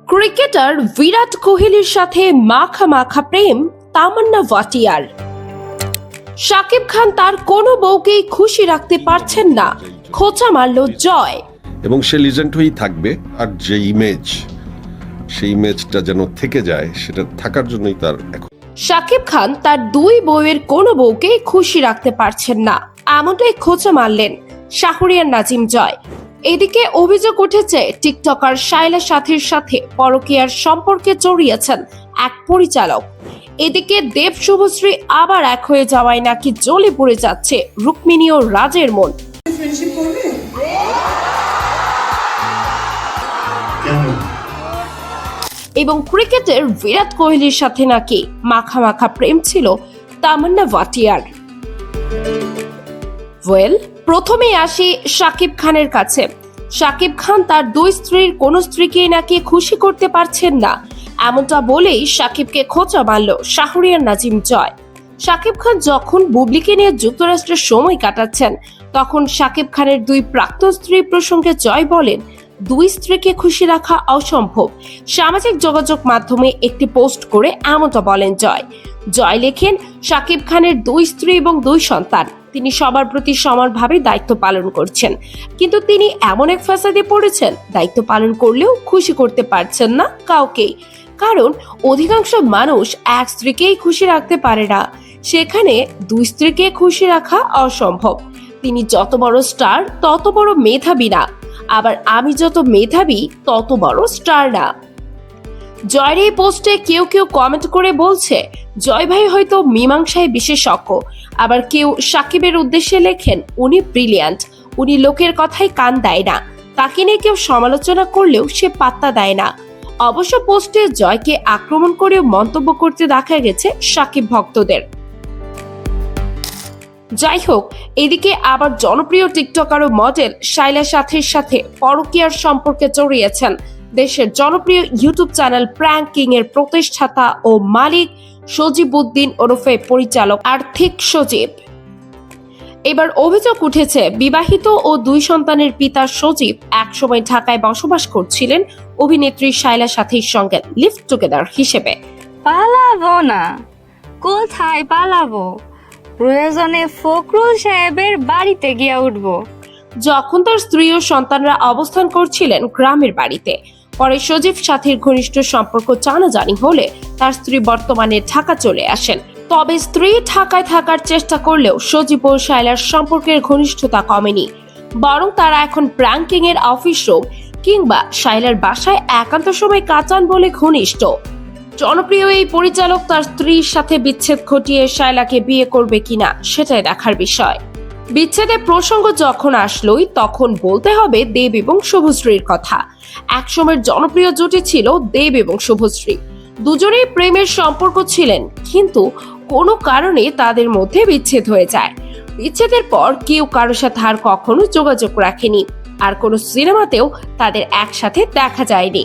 Cricketer বিরাট কোহলির সাথে মাখা মাখা প্রেম তামান্না ভাটিয়ার। শাকিব খান তার কোনো বউকেই খুশি রাখতে পারছেন না, খোঁচা মারল জয়। এবং সে লিজেন্ড হয়েই থাকবে, আর যে ইমেজ, সেই ইমেজটা যেন থেকে যায়, সেটা থাকার জন্যই তার এখন। শাকিব খান তার দুই বউয়ের কোনো বউকে খুশি রাখতে পারছেন না, এমনটাই খোঁচা মারলেন শাহরিয়ার নাজিম জয়। এদিকে অভিযোগ উঠেছে টিকটকার শায়লা সাথীর সাথে পরকীয়ার সম্পর্কে জড়িয়েছেন এক পরিচালক। এদিকে দেব শুভশ্রী আবার এক হয়ে যাওয়ায় নাকি জ্বলে পড়ে যাচ্ছে রুক্মিণী ও রাজের মন। এবং ক্রিকেটের বিরাট কোহলির সাথে নাকি মাখা মাখা প্রেম ছিল তামান্না ভাটিয়ার। প্রথমে আসি শাকিব খানের কাছে। শাকিব খান তার দুই স্ত্রীর কোন স্ত্রীকে নাকি খুশি করতে পারছেন না, এমনটা বলেই শাকিবকে খোঁচা মারল শাহরিয়ার নাজিম জয়। শাকিব খান যখন বুবলিকে নিয়ে যুক্তরাষ্ট্রে সময় কাটাচ্ছেন, তখন শাকিব খানের দুই প্রাক্তন স্ত্রী প্রসঙ্গে জয় বলেন, দুই স্ত্রীকে খুশি রাখা অসম্ভব। সামাজিক যোগাযোগ মাধ্যমে একটি পোস্ট করে এমনটা বলেন জয়। জয় লেখেন, শাকিব খানের দুই স্ত্রী এবং দুই সন্তান, তিনি সবার প্রতি সমানভাবে দায়িত্ব পালন করছেন, কিন্তু তিনি এমন এক ফাসাদে পড়েছেন, দায়িত্ব পালন করলেও খুশি করতে পারছেন না কাউকেই। কারণ অধিকাংশ মানুষ এক স্ত্রীকেই খুশি রাখতে পারে না, সেখানে দুই স্ত্রীকে খুশি রাখা অসম্ভব। তিনি যত বড় স্টার তত বড় মেধাবী না, আবার আমি যত মেধাবী তত বড় স্টার না। জয়ের এই পোস্টে কেউ কেউ কমেন্ট করে বলছে, জয় ভাই হয়তো মীমাংসায় বিশেষজ্ঞ। আবার কেউ সাকিবের উদ্দেশ্যে লেখেন, উনি ব্রিলিয়ান্ট, উনি লোকের কথায় কান দেয় না, তাকে নিয়ে কেউ সমালোচনা করলেও সে পাত্তা দেয় না। অবশ্য পোস্টে জয়কে আক্রমণ করে মন্তব্য করতে দেখা গেছে সাকিব ভক্তদের। যাই হোক, এদিকে আবার জনপ্রিয় টিকটকার ও মডেল শায়লা সাথীর সাথে পরকীয়ার সম্পর্কে জড়িয়েছেন দেশের জনপ্রিয় ইউটিউব চ্যানেল প্র্যাঙ্ক কিং এর প্রতিষ্ঠাতা ও মালিক সজীব উদ্দিন ওরফে পরিচালক আর্থিক সজীব। এবার অভিযোগ উঠেছে, বিবাহিত ও দুই সন্তানের পিতা সজীব একসময় ঢাকায় বসবাস করছিলেন অভিনেত্রী শায়লা সাথীর সঙ্গে লিভ টুগেদার হিসেবে। পালাবো না, কোথায় পালাবো? প্রয়োজনে ফখরুল সাহেবের বাড়িতে গিয়ে উঠবো। যখন তার স্ত্রী ও সন্তানরা অবস্থান করছিলেন গ্রামের বাড়িতে, পরে সজীব সাথীর ঘনিষ্ঠ সম্পর্ক জানাজানি হলে তার স্ত্রী বর্তমানে ঢাকা চলে আসেন। তবে স্ত্রী ঢাকায় থাকার চেষ্টা করলেও সজীব ও শায়লার সম্পর্কের ঘনিষ্ঠতা কমেনি, বরং তারা এখন প্র্যাঙ্কিং এর অফিস রুম কিংবা শায়লার বাসায় একান্ত সময় কাটান বলে ঘনিষ্ঠ। জনপ্রিয় এই পরিচালক তার স্ত্রীর সাথে বিচ্ছেদ ঘটিয়ে শায়লাকে বিয়ে করবে কিনা সেটাই দেখার বিষয়। বিচ্ছেদের প্রসঙ্গ যখন আসলোই তখন বলতে হবে দেব এবং শুভশ্রীর কথা। একসময়ের জনপ্রিয় জুটি ছিল দেব এবং শুভশ্রী, দুজনেই প্রেমের সম্পর্ক ছিলেন, কিন্তু কোনো কারণে তাদের মধ্যে বিচ্ছেদ হয়ে যায়। বিচ্ছেদের পর কেউ কারোর সাথে আর কখনো যোগাযোগ রাখেনি, আর কোনো সিনেমাতেও তাদের একসাথে দেখা যায়নি।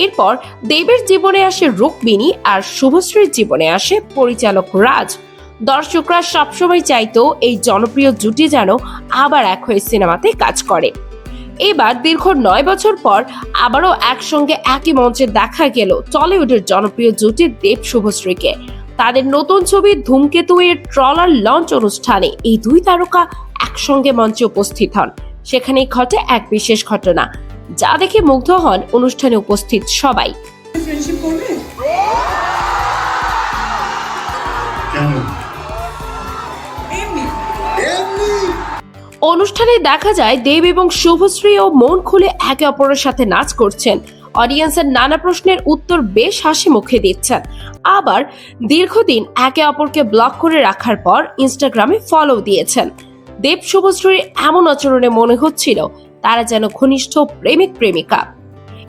এরপর দেবের জীবনে আসে রুক্মিণী আর শুভশ্রীর জীবনে আসে পরিচালক রাজ। দর্শকরা সবসময় চাইতো এই জনপ্রিয় জুটি যেন আবার এক হয়ে সিনেমাতে কাজ করে। এবার দীর্ঘ 9 বছর পর আবারও একসঙ্গে একই মঞ্চে দেখা গেল টলিউডের জনপ্রিয় জুটি দেব শুভশ্রীকে। তাদের নতুন ছবি ধূমকেতু এর ট্রলার লঞ্চ অনুষ্ঠানে এই দুই তারকা একসঙ্গে মঞ্চে উপস্থিত হন। সেখানেই ঘটে এক বিশেষ ঘটনা, যা দেখে মুগ্ধ হন অনুষ্ঠানে উপস্থিত সবাই। অনুষ্ঠানে দেখা যায় দেব এবং শুভশ্রীও মন খুলে একে অপরের সাথে নাচ করছেন। অডিয়েন্সের নানা প্রশ্নের উত্তর বেশ হাসি মুখে দিচ্ছেন। আবার দীর্ঘদিন একে অপরকে ব্লক করে রাখার পর ইনস্টাগ্রামে ফলো দিয়েছেন। দেব শুভশ্রীর এমন আচরণে মনে হচ্ছিল তারা যেন ঘনিষ্ঠ প্রেমিক প্রেমিকা।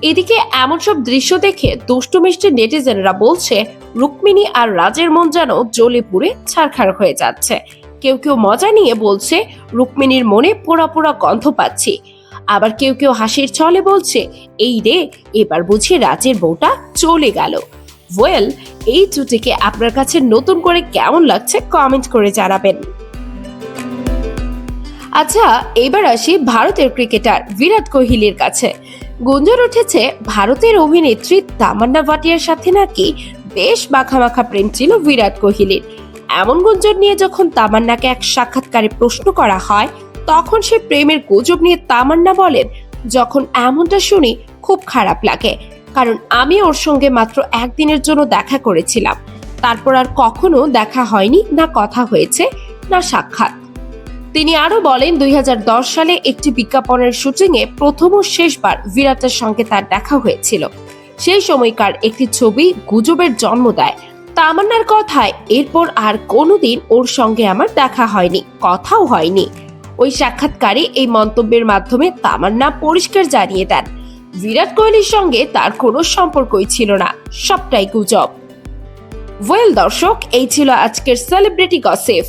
এদিকে এমন সব দৃশ্য দেখে দুষ্টু মিষ্টি নেটিজেনরা বলছে, রুক্মিণী আর রাজের মন যেন জ্বলে পুড়ে ছারখার হয়ে যাচ্ছে। কেউ কেউ মজা নিয়ে বলছে, রুক্মিণীর মনে পোড়া পোড়া গন্ধ পাচ্ছি। আবার কেউ কেউ হাসির ছলে বলছে, এই রে, এবার বুঝি রাজের বউটা চলে গেল। এই জুটিকে আপনার কাছে নতুন করে কেমন লাগছে কমেন্ট করে জানাবেন। আচ্ছা, এবার আসি ভারতের ক্রিকেটার বিরাট কোহলির কাছে। গুঞ্জন উঠেছে ভারতের অভিনেত্রী তামান্না ভাটিয়ার সাথে নাকি বেশ মাখামাখা প্রেম ছিল বিরাট কোহলির। এমন গুঞ্জন নিয়ে যখন তামান্নাকে এক সাক্ষাৎকারে প্রশ্ন করা হয়, তখন সে প্রেমের গুজব নিয়ে তামান্না বলেন, যখন এমনটা শুনি খুব খারাপ লাগে, কারণ আমি ওর সঙ্গে মাত্র একদিনের জন্য দেখা করেছিলাম, তারপর আর কখনো দেখা হয়নি, না কথা হয়েছে না সাক্ষাৎ। তিনি আরো বলেন 2010 সালে একটি বিজ্ঞাপনের শুটিং এ প্রথম ও শেষবার বিরাটের সঙ্গে তার দেখা হয়েছিল। সেই সময়কার একটি ছবি গুজবের জন্ম দেয়। তামান্নার কথায় এরপর আর কোনোদিন ওর সঙ্গে আমার দেখা হয়নি, কথাও হয়নি। ওই সাক্ষাৎকারে এই মন্তব্যের মাধ্যমে তামান্না পরিষ্কার জানিয়ে দেন, বিরাট কোহলির সঙ্গে তার কোনো সম্পর্কই ছিল না, সবটাই গুজব। ওয়েল দর্শক, এই ছিল আজকের সেলিব্রিটি গসিপ।